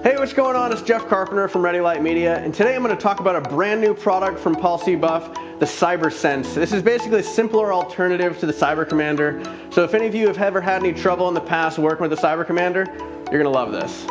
Hey, what's going on? It's Jeff Carpenter from Ready Light Media, and today I'm going to talk about a brand new product from Policy Buff, the CyberSense. This is basically a simpler alternative to the Cyber Commander. So if any of you have ever had any trouble in the past working with the Cyber Commander, you're going to love this.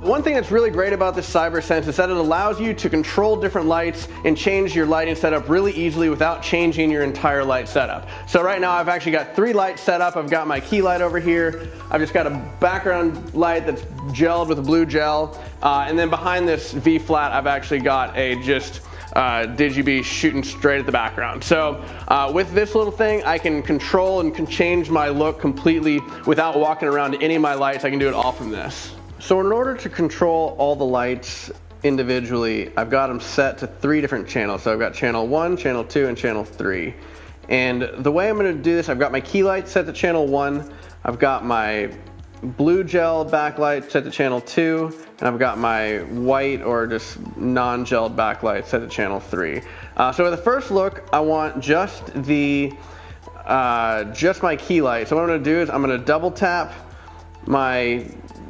One thing that's really great about this CyberSense is that it allows you to control different lights and change your lighting setup really easily without changing your entire light setup. So right now I've actually got 3 lights set up. I've got my key light over here. I've just got a background light that's gelled with a blue gel. And then behind this V-flat, I've actually got a just Digi-B shooting straight at the background. So with this little thing, I can control and can change my look completely without walking around to any of my lights. I can do it all from this. So in order to control all the lights individually, I've got them set to 3 different channels. So I've got channel 1, channel 2, and channel 3. And the way I'm going to do this, I've got my key light set to channel 1, I've got my blue gel backlight set to channel 2, and I've got my white or just non-gelled backlight set to channel 3. So with the first look, I want just my key light. So what I'm going to do is I'm going to double tap my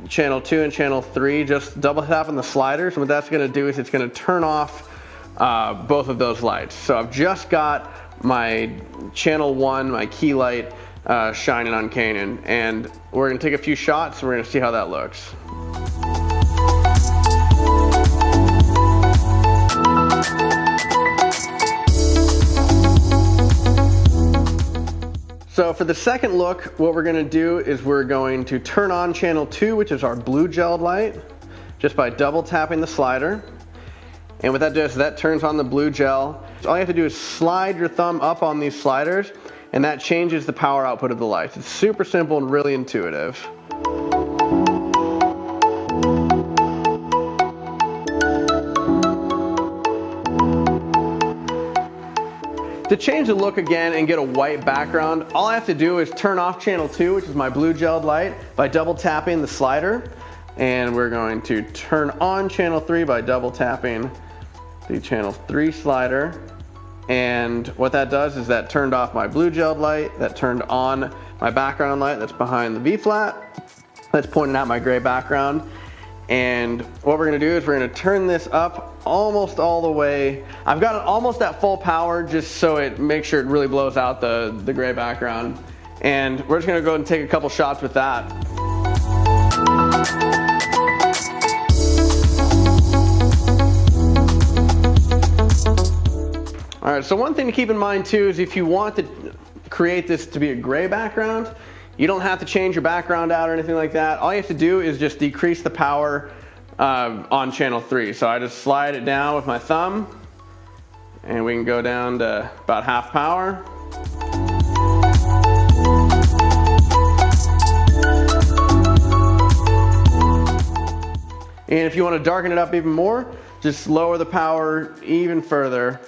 channel 2 and channel 3, just double tap on the sliders, and what that's going to do is it's going to turn off both of those lights. So I've just got my channel 1, my key light, shining on Canaan, and we're going to take a few shots and we're going to see how that looks. So for the second look, what we're going to do is we're going to turn on channel 2, which is our blue gelled light, just by double tapping the slider. And what that does is that turns on the blue gel. So all you have to do is slide your thumb up on these sliders, and that changes the power output of the lights. It's super simple and really intuitive. To change the look again and get a white background, all I have to do is turn off channel 2, which is my blue gelled light, by double tapping the slider. And we're going to turn on channel 3 by double tapping the channel 3 slider. And what that does is that turned off my blue gelled light, that turned on my background light that's behind the V-flat, that's pointing out my gray background. And what we're going to do is we're going to turn this up almost all the way. I've got it almost at full power just so it makes sure it really blows out the gray background. And we're just going to go and take a couple shots with that. Alright, so one thing to keep in mind too is if you want to create this to be a gray background, you don't have to change your background out or anything like that. All you have to do is just decrease the power on channel 3. So I just slide it down with my thumb, and we can go down to about half power. And if you want to darken it up even more, just lower the power even further.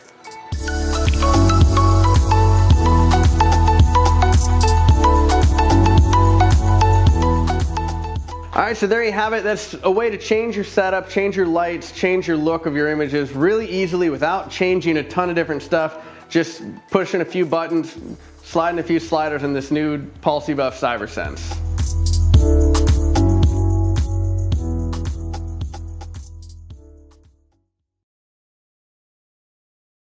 Alright, so there you have it. That's a way to change your setup, change your lights, change your look of your images really easily without changing a ton of different stuff. Just pushing a few buttons, sliding a few sliders in this new Policy Buff CyberSense.